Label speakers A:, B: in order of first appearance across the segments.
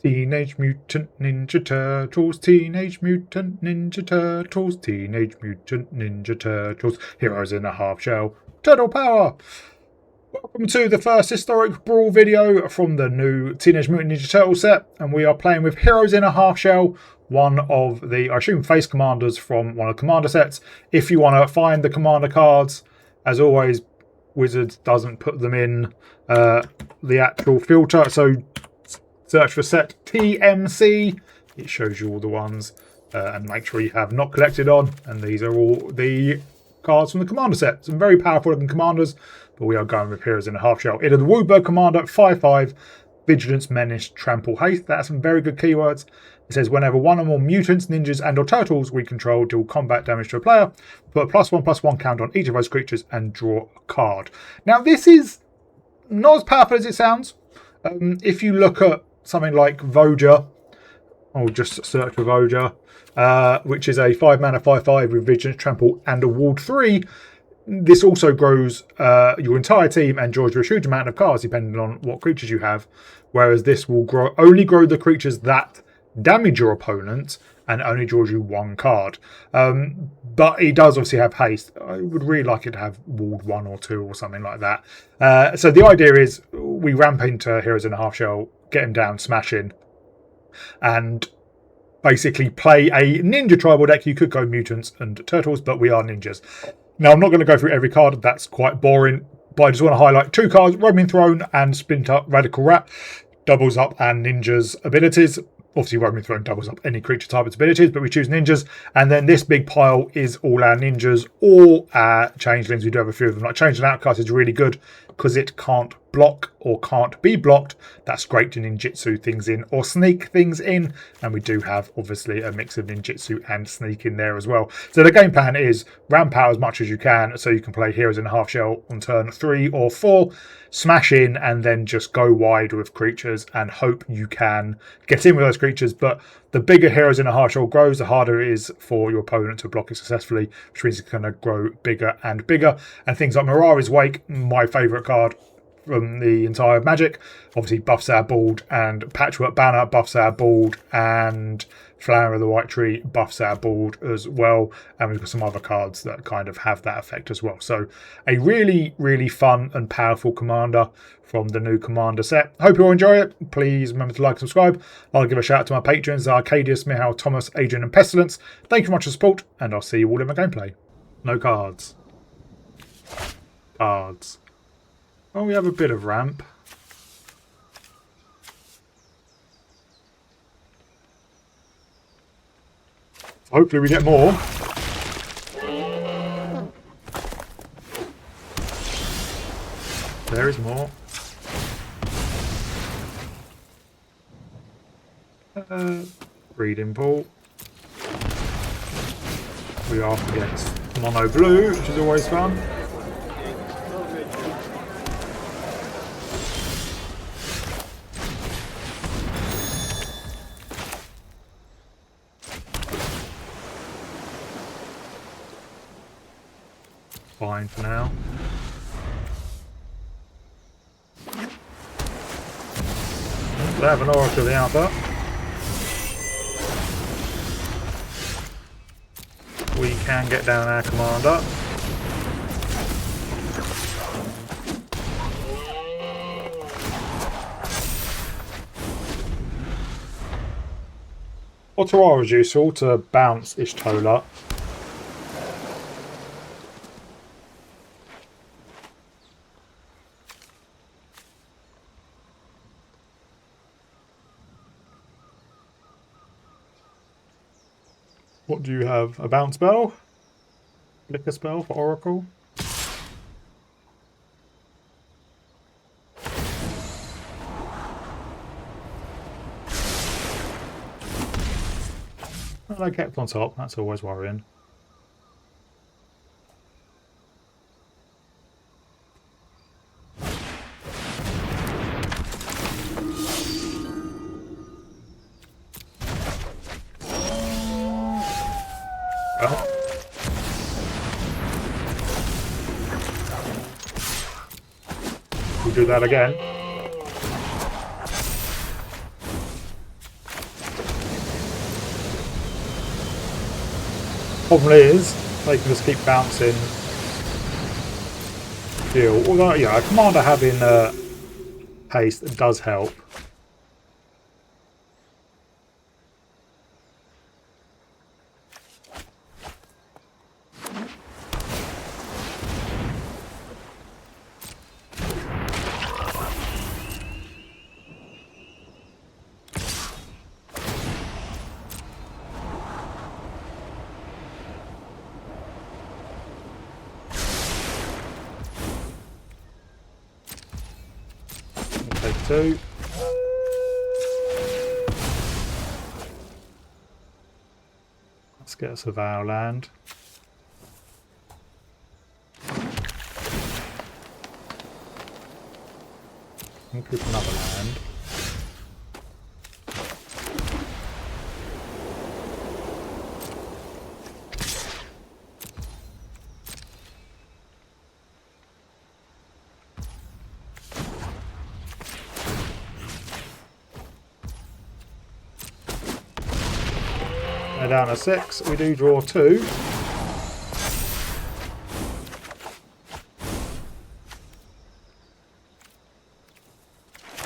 A: Teenage Mutant Ninja Turtles, Teenage Mutant Ninja Turtles, Teenage Mutant Ninja Turtles, Heroes in a Half Shell, Turtle Power! Welcome to the first historic Brawl video from the new Teenage Mutant Ninja Turtles set, and we are playing with Heroes in a Half Shell, one of the, I assume, face commanders from one of the commander sets. If you want to find the commander cards, as always, Wizards doesn't put them in the actual filter, so search for set TMC. It shows you all the ones, and make sure you have not collected on. And these are all the cards from the commander set. Some very powerful looking commanders, but we are going with Heroes in a Half Shell. It is the Woodburg Commander, 5/5, Vigilance, Menace, Trample, Haste. That's some very good keywords. It says whenever one or more mutants, ninjas, and or turtles we control deal combat damage to a player, put a +1/+1 count on each of those creatures and draw a card. Now this is not as powerful as it sounds. If you look at something like Voja, I'll just search for Voja, which is a 5-mana 5/5 with Vigilance, Trample, and a Ward 3. This also grows your entire team and draws you a huge amount of cards depending on what creatures you have. Whereas this will only grow the creatures that damage your opponent and only draws you one card. But it does obviously have haste. I would really like it to have Ward 1 or 2 or something like that. So the idea is we ramp into Heroes in a Half Shell, get him down, smash in, and basically play a ninja tribal deck. You could go mutants and turtles, but we are ninjas. Now, I'm not going to go through every card. That's quite boring. But I just want to highlight two cards, Roaming Throne and Splinter, Radical Rat. Doubles up and ninjas abilities. Obviously, Roaming Throne doubles up any creature type abilities, but we choose ninjas. And then this big pile is all our ninjas or our changelings. We do have a few of them. Like Changeling Outcast is really good because it can't block or can't be blocked. That's great to ninjutsu things in or sneak things in. And we do have, obviously, a mix of ninjutsu and sneak in there as well. So the game plan is ramp out as much as you can so you can play Heroes in a Half Shell on turn 3 or 4. Smash in and then just go wide with creatures and hope you can get in with those creatures. But the bigger Heroes in a Half Shell grows, the harder it is for your opponent to block it successfully, which means it's going to grow bigger and bigger. And things like Mirari's Wake, my favourite card from the entire Magic, obviously buffs our board, and Patchwork Banner buffs our board, and Flower of the White Tree buffs our board as well, and we've got some other cards that kind of have that effect as well. So a really, really fun and powerful commander from the new commander set. Hope you all enjoy it. Please remember to like and subscribe. I'll give a shout out to my patrons, Arcadius, Mihal, Thomas, Adrian and Pestilence. Thank you very much for support, and I'll see you all in my gameplay. No cards. Cards. Oh, we have a bit of ramp. Hopefully we get more. There is more. Breeding pool. We are up against mono blue, which is always fun. Fine for now. They have an aura to the alpha. We can get down our commander. Ottawa is useful to bounce Ishtola. What do you have? A bounce spell? Flicker spell for Oracle? Well, they kept on top, that's always worrying. Well, we'll do that again. Problem is, they can just keep bouncing fuel. Although, yeah, a commander having haste does help. Take 2. Let's get us a Vow land. And group another land. They're down to 6. We do draw 2.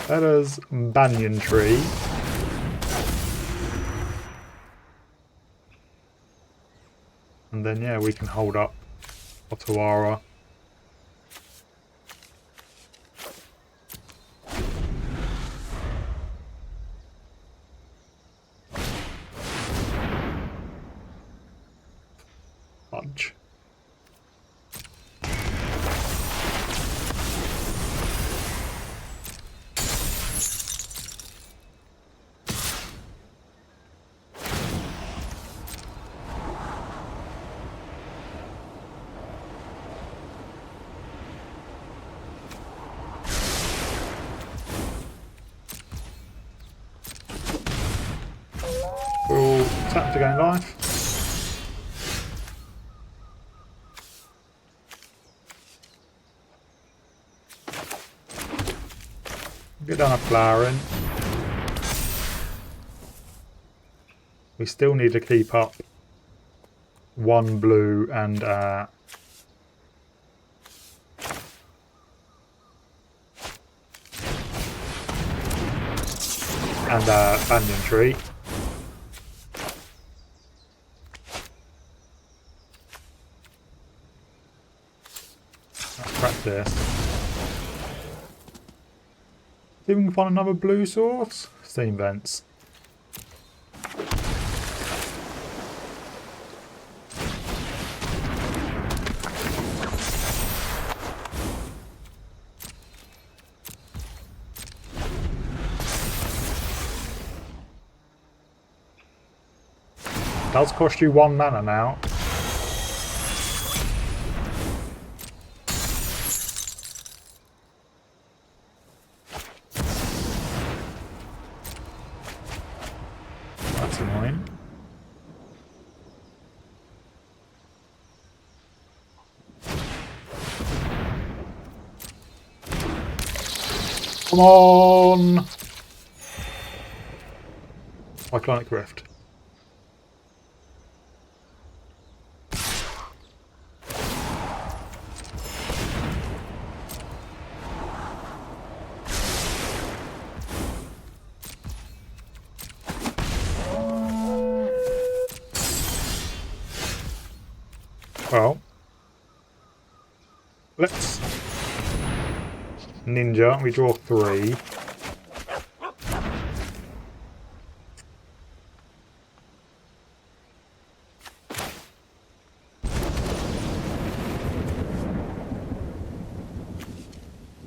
A: That is Banyan Tree. And then, yeah, we can hold up Otawara. Fudge. We'll tap to gain life. Get down a flowering. We still need to keep up 1 blue and banyan tree. Let's practice. See if we can find another blue source. Steam vents. Does cost you 1 mana now. That's annoying. Come on! Cyclonic Rift. Well, let's ninja. We draw 3.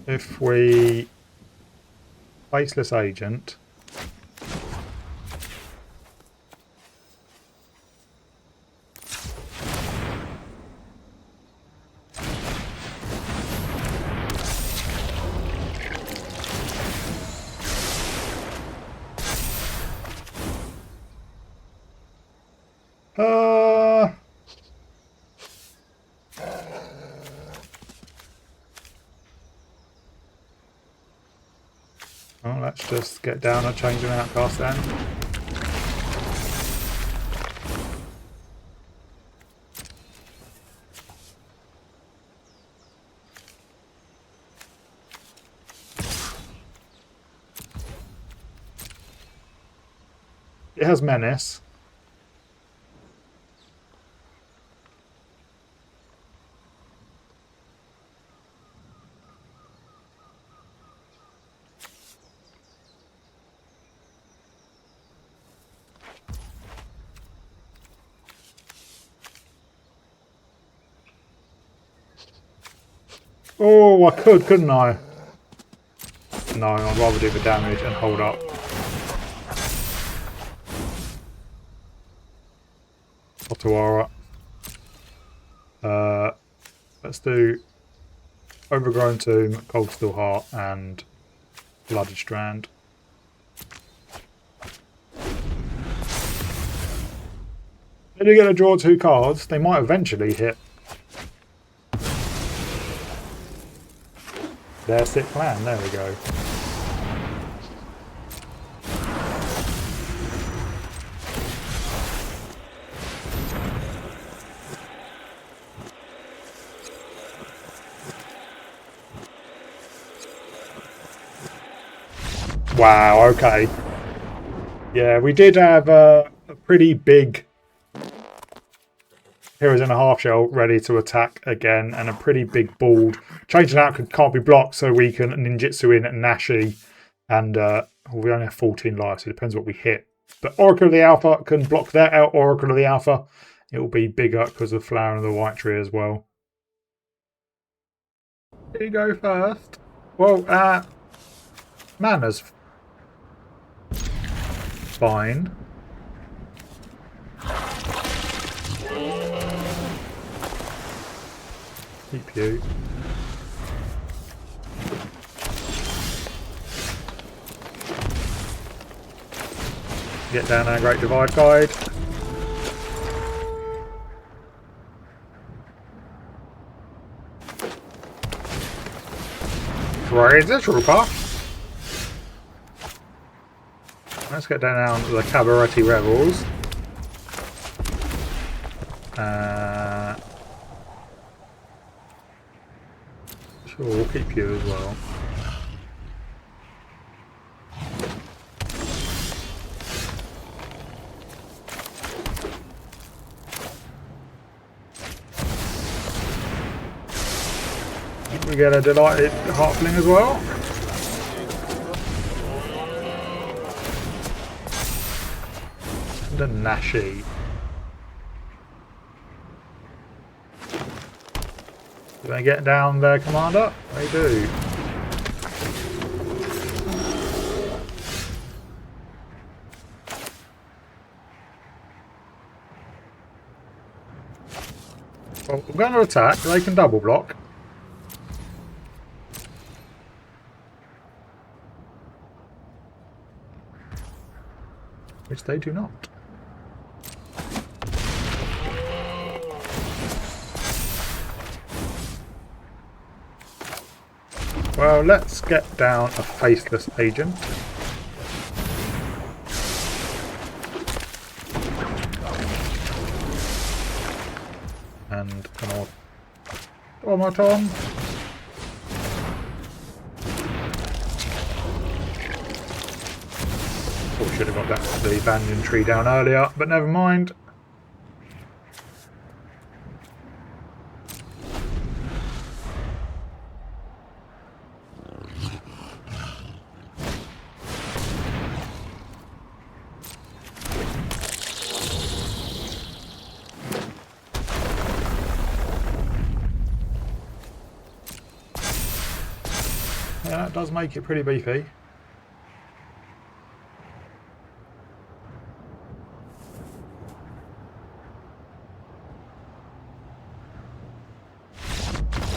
A: If we faceless agent. Well, let's just get down and change an outcast then. It has menace. Oh, I could, couldn't I? No, I'd rather do the damage and hold up. Otawara. Let's do Overgrown Tomb, Cold Steel Heart, and Blooded Strand. They do get to draw 2 cards. They might eventually hit their sick plan. There we go. Wow, okay. Yeah, we did have a pretty big Heroes in a Half Shell ready to attack again, and a pretty big bald. Changing out can't be blocked, so we can ninjutsu in Nashi, and we only have 14 lives, so it depends what we hit. But Oracle of the Alpha can block that out. Oracle of the Alpha, it will be bigger because of Flower of the White Tree as well. Here you go first. Well, mana's fine. Keep you. Get down our Great Divide Guide. Razor Trooper. Let's get down to the Cabaretti Rebels. Sure, we'll keep you as well. We get a delighted halfling as well. And a Nashi. Do they get down there, Commander? They do. Well, I'm going to attack. They can double block. Which they do not. Well, let's get down a faceless agent. And an automaton. Probably should have got the banyan tree down earlier, but never mind. Yeah, that does make it pretty beefy.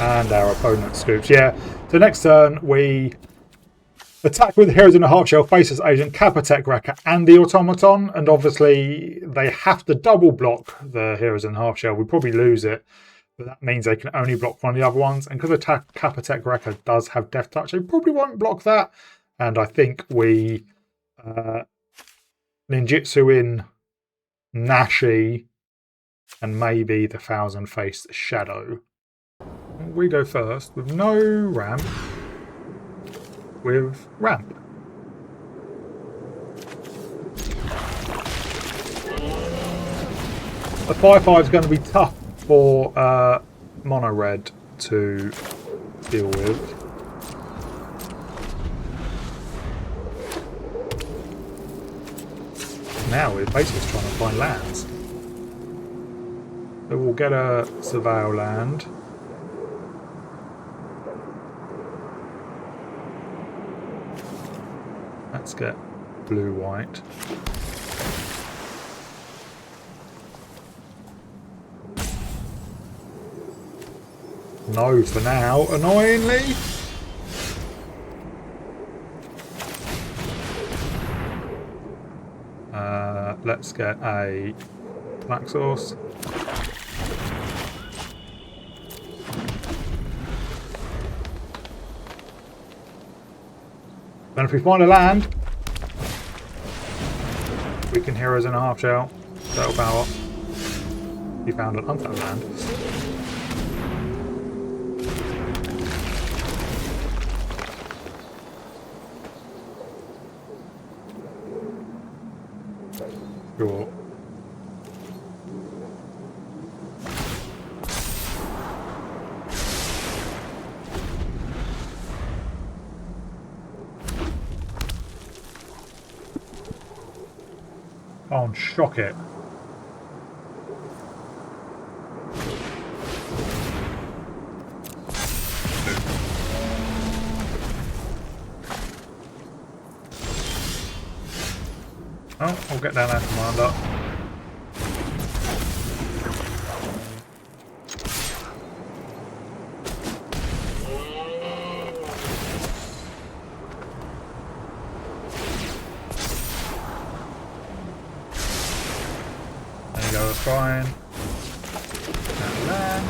A: And our opponent scoops. Yeah, so next turn we attack with the Heroes in a Half Shell, Faceless Agent, Kappa Tech-Wrecker, and the Automaton. And obviously they have to double block the Heroes in a Half Shell. We probably lose it, but that means they can only block one of the other ones. And because Kappa Tech-Wrecker does have Death Touch, they probably won't block that. And I think we ninjutsu in Nashi and maybe the Thousand-Faced Shadow. We go first with no ramp, with ramp. The 5/5 is going to be tough for Mono Red to deal with. Now we're basically just trying to find lands. So we'll get a Surveil land. Let's get blue-white. No for now, annoyingly. Let's get a black sauce. And if we find a land, we can heroes in a half shell. Total power. You found an untapped land. Sure. Oh, and shock it. Oh, I'll get down there, Commander. There you go, that's fine. And land.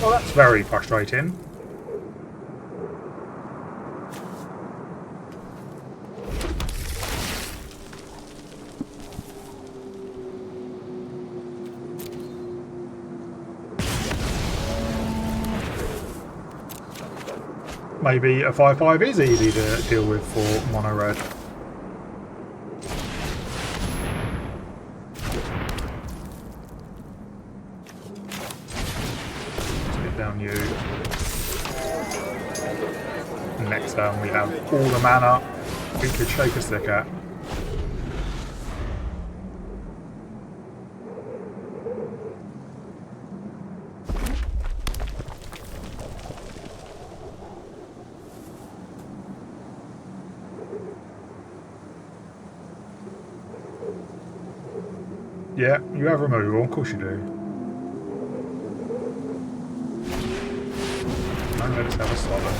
A: Well, that's very frustrating. Maybe a 5/5 is easy to deal with for Mono Red. Down you. Next turn we have all the mana we could shake a stick at. Yeah, you have removal, of course you do. Let's have a solid.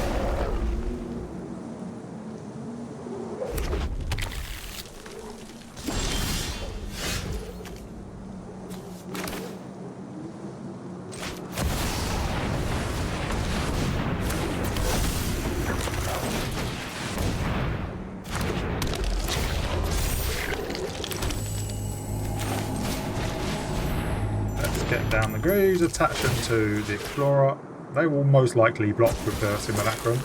A: Let's get down the grooves, attach them to the Explorer. They will most likely block with the Simulacrum.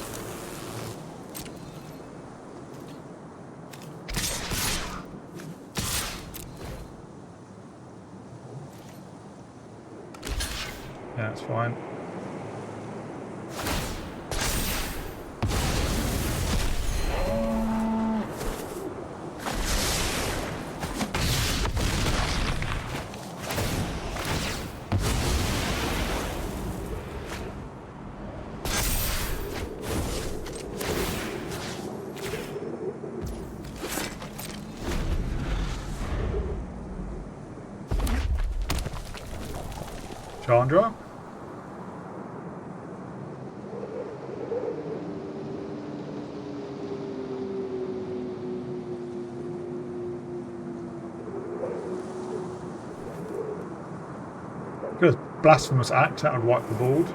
A: Yeah, that's fine. Chandra. Good blasphemous act, that would wipe the board.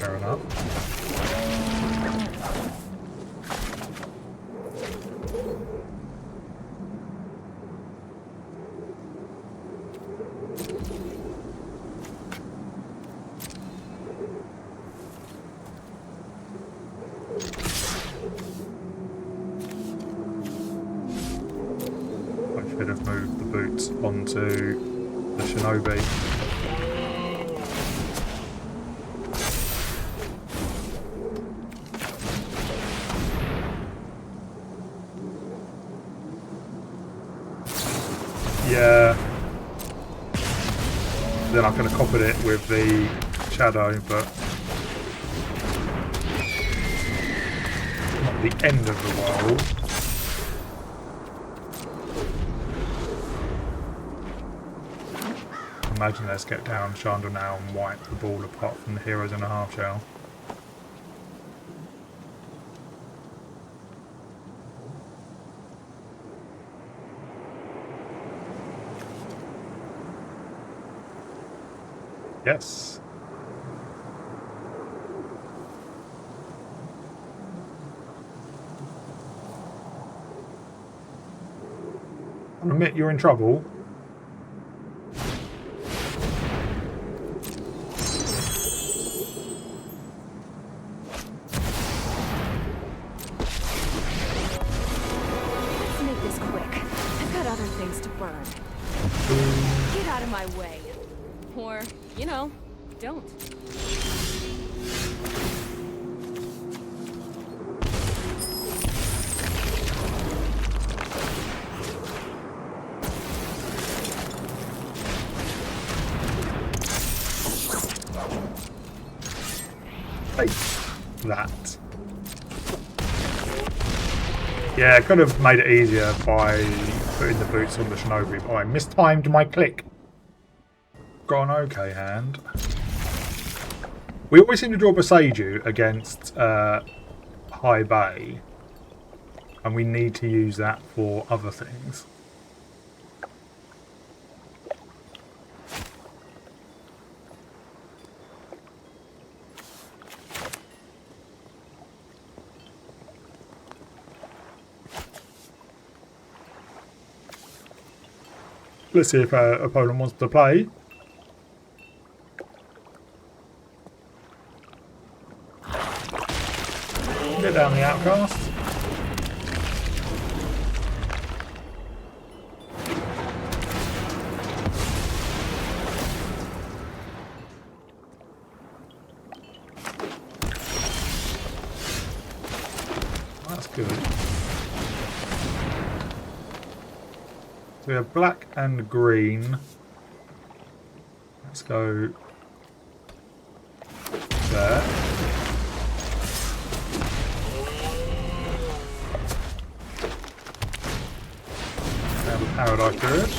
A: Fair enough. I should have moved the boots onto the Shinobi. Yeah. Then I could have copied it with the shadow, but not the end of the world. Imagine let's get down Chandra now and wipe the ball apart from the heroes in a half shell. Yes. I'll admit you're in trouble.
B: Let's make this quick. I've got other things to burn. Get out of my way. Or, you know, don't.
A: Take that. Yeah, I could have made it easier by putting the boots on the Shinobi, but I mistimed my click. Got an okay hand. We always seem to draw Beseiju against High Bay, and we need to use that for other things. Let's see if our opponent wants to play. Get down the outcast. That's good. So we have black and green. Let's go there. Paradise Druid.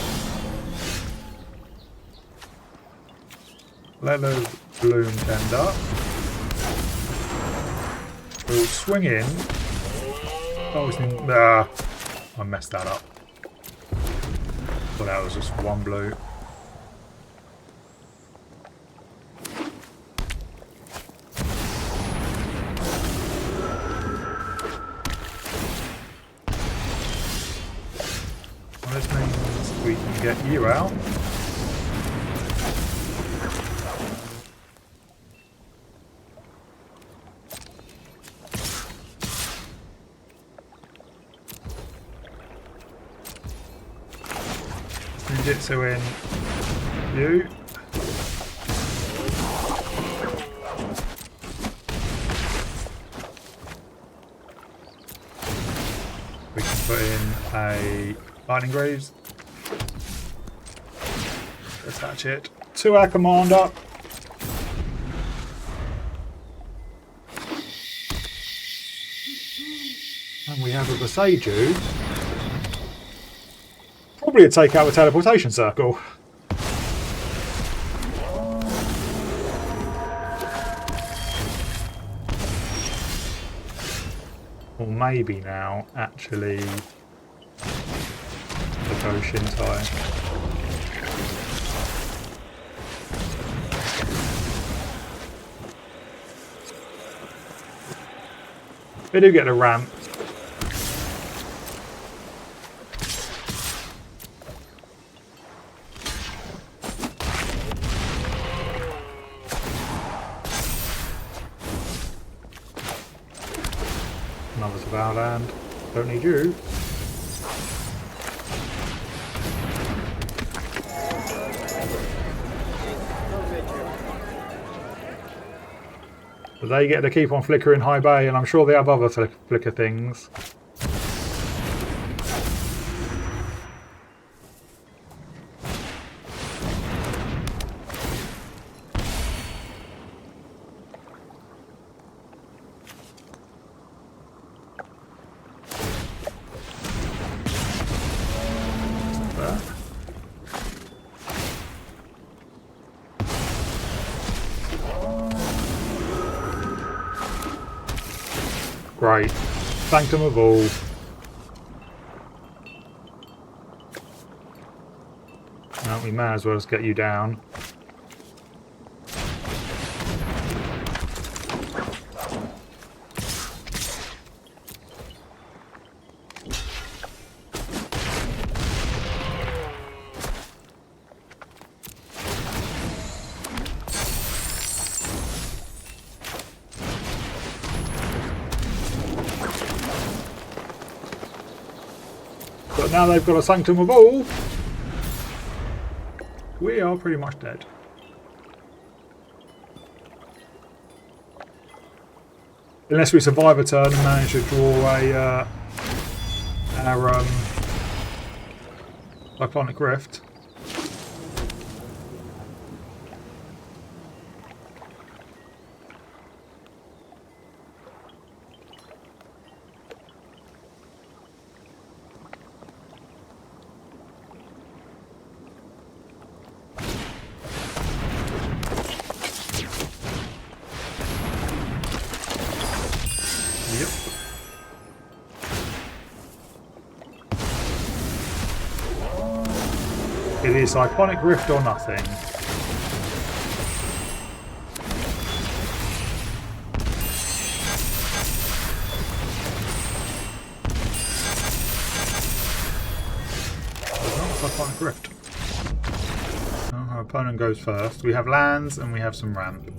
A: Leather Bloom Tender. We'll swing in. Oh, I messed that up. Thought that was just one blue. This means we can get you out. Ninjutsu in you. We can put in a Lightning Greaves. Attach it to our commander. And we have a Beseiju. Probably a take out the teleportation circle. Or maybe now, actually, the Go Shintai. We do get a ramp. Another Vow Land. Don't need you. But they get to keep on flickering high bay, and I'm sure they have other flicker things. Great. Sanctum of all. Well, we may as well just get you down. But now they've got a Sanctum of all, we are pretty much dead. Unless we survive a turn and manage to draw a our Cyclonic Rift. It is Cyclonic Rift or nothing. It's not Cyclonic Rift. No, our opponent goes first. We have lands and we have some ramp.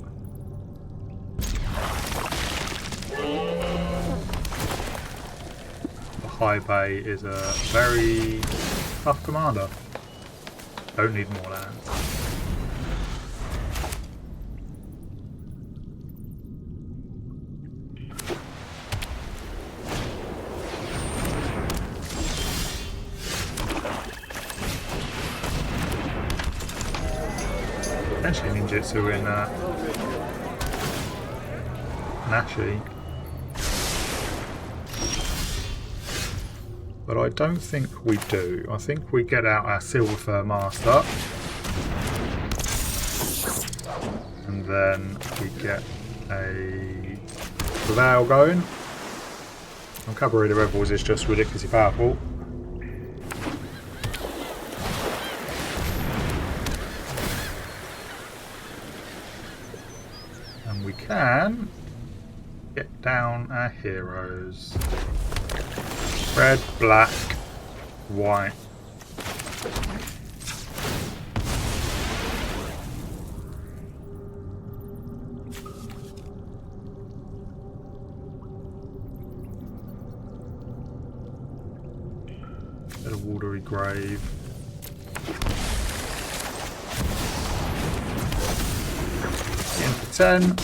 A: The High Bay is a very tough commander. Don't need more lands. Potentially ninjutsu in Nashi. But I don't think we do. I think we get out our Silver Master. And then we get a Vow going. And Cabaret the Rebels is just ridiculously powerful. And we can get down our heroes. Red, black, white. Bit of watery grave. In for 10.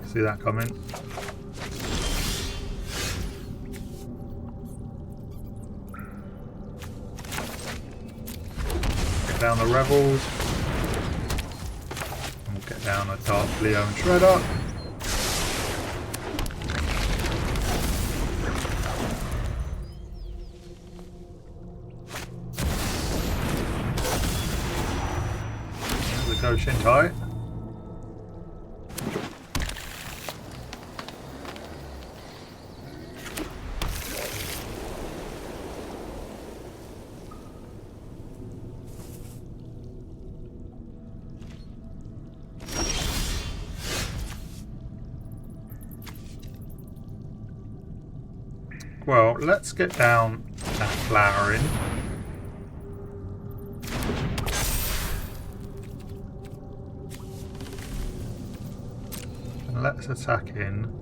A: See that coming. Get down the Rebels. And we'll get down the Dark Leo and Shredder. There's the Go Shintai. Well, let's get down that flowering. And let's attack in.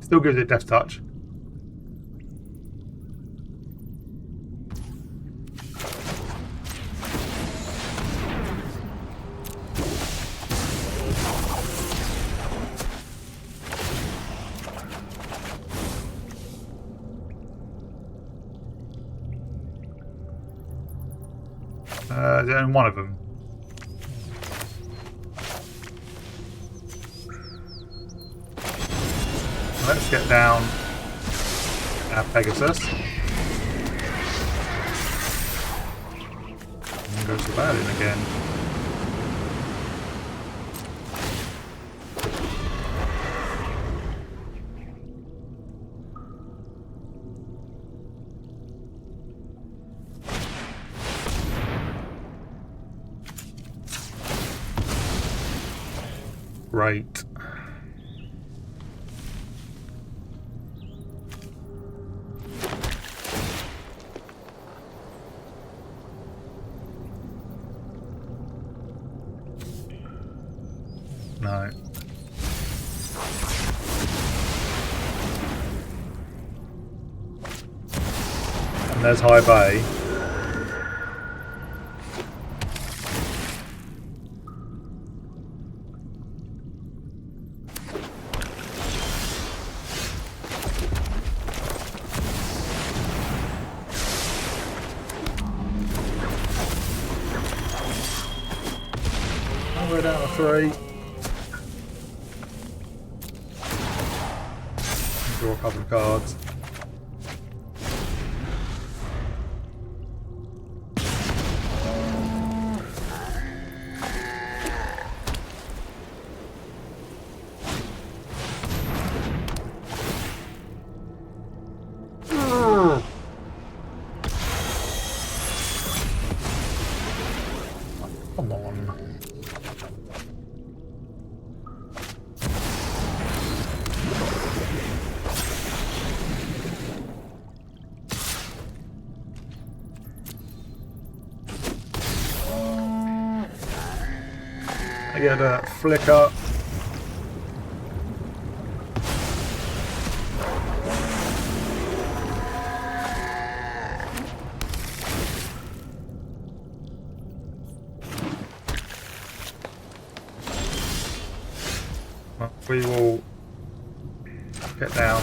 A: Still gives it death touch. There's only one of them. Let's get down our Pegasus. And go to Paladin again. Right. No. And there's High Bay. We're down to 3. Draw a couple of cards. Come on. I get a flicker. We will get down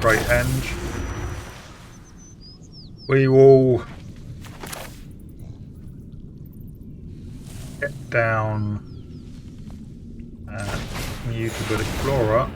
A: Great Henge. We will get down Mutable Explorer.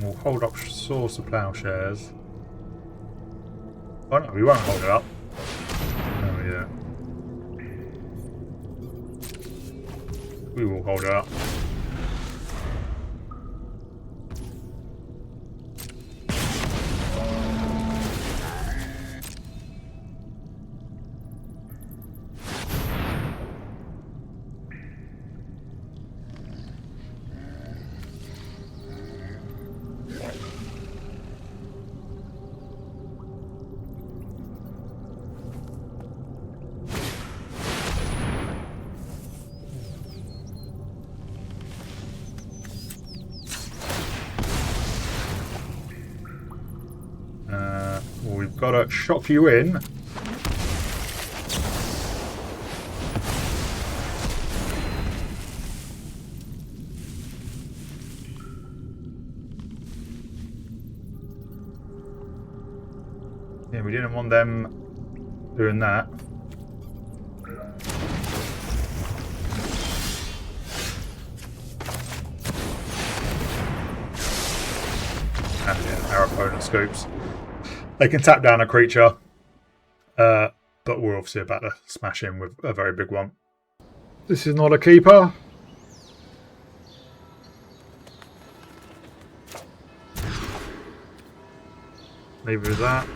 A: We'll hold up Source of Plowshares. Oh no, we won't hold it up. Oh yeah. We will hold it up. We've got to shock you in. Yeah, we didn't want them doing that. And yeah, our opponent scoops. They can tap down a creature, but we're obviously about to smash in with a very big one. This is not a keeper. Neither is that.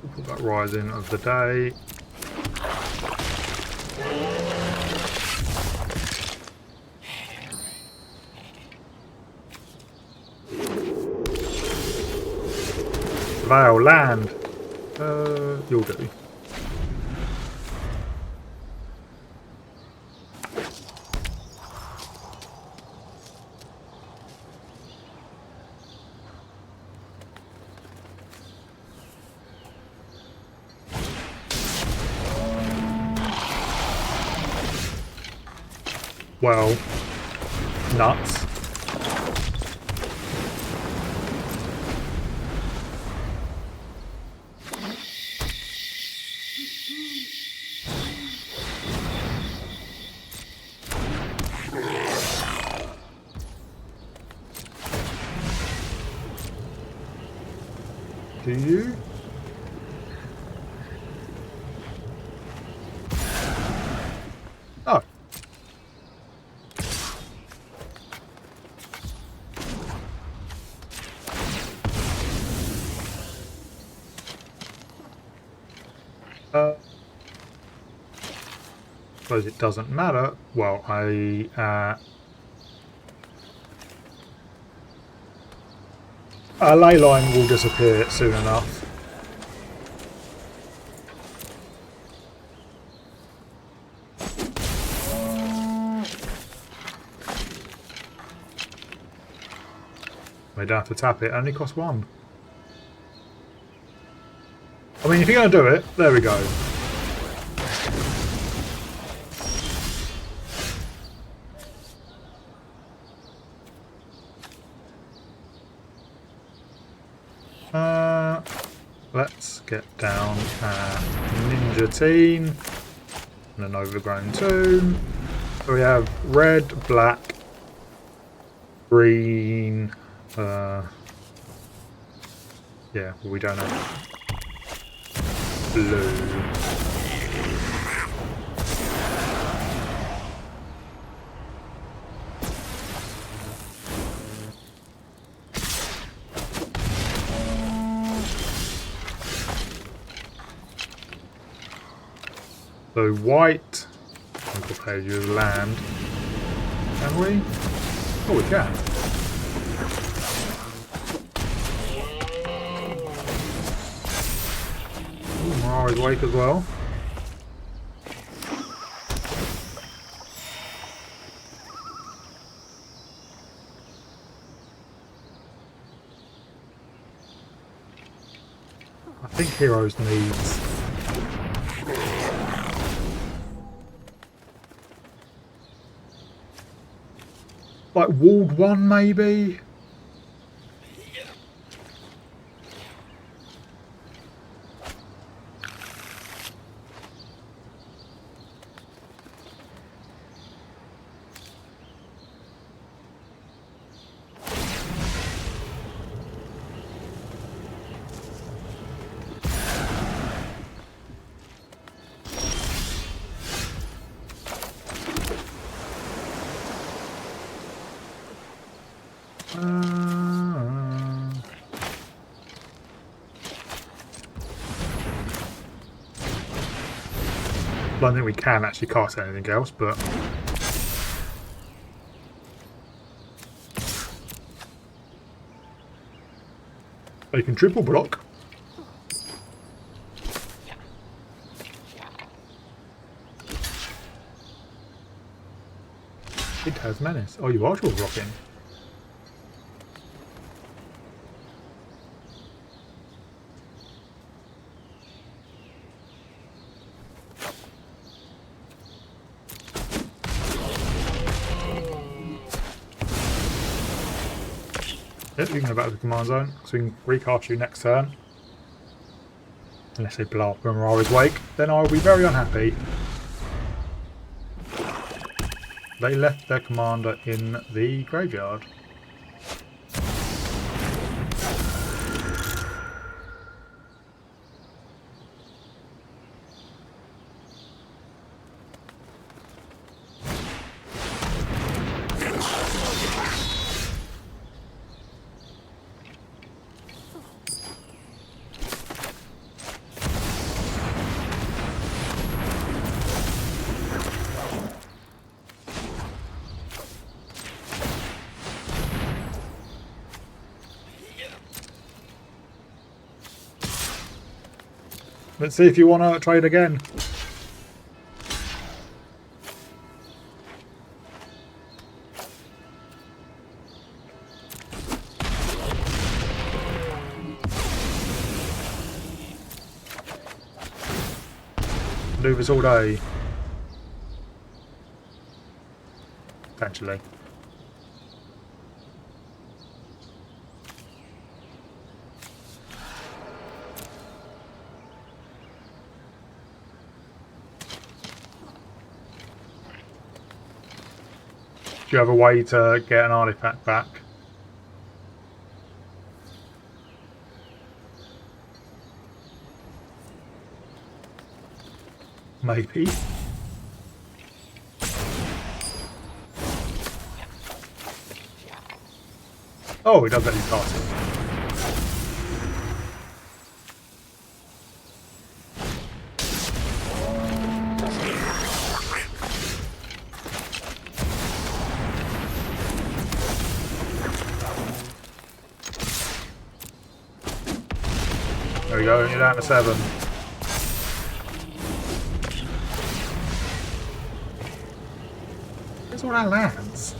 A: We'll put that rising of the day. Vale, land. You'll do. Well, nuts. Do you? Oh. Suppose it doesn't matter. Well, a ley line will disappear soon enough. We don't have to tap it, it only costs one. I mean, if you're going to do it, there we go. Let's get down Ninja Teen and an Overgrown Tomb. So we have red, black, green, yeah, we don't have blue. So white, we can play you land, can we? Oh, we can. Ooh, Mirari's Wake as well. I think Heroes needs like walled one maybe? I don't think we can actually cast anything else, but they can triple block. It has menace. Oh, you are triple blocking. Yep, you can go back to the command zone, so we can recast you next turn. Unless they blow up Mirari's Wake, then I will be very unhappy. They left their commander in the graveyard. Let's see if you want to trade again. Do this all day. Potentially. Do you have a way to get an artifact back? Maybe. Oh, he does let you pass it. There we go, you're down to 7. Where's all our lands?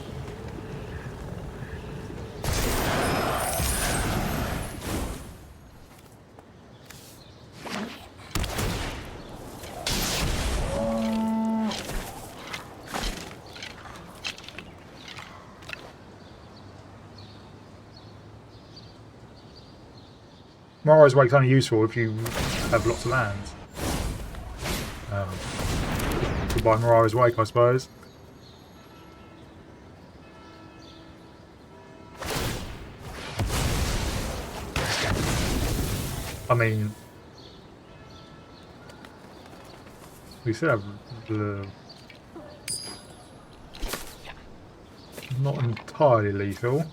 A: Morrow's Wake's only useful if you have lots of lands. To buy Morrow's Wake, I suppose. I mean, we still have the not entirely lethal.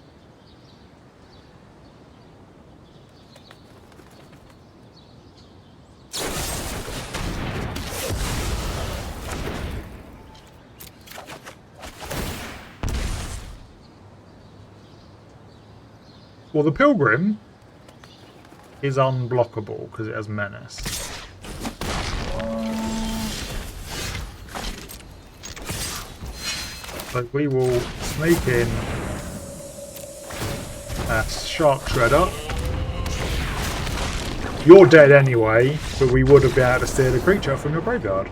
A: Well, the Pilgrim is unblockable because it has Menace. But we will sneak in a Shark Shredder. You're dead anyway, but we would have been able to steal the creature from your graveyard.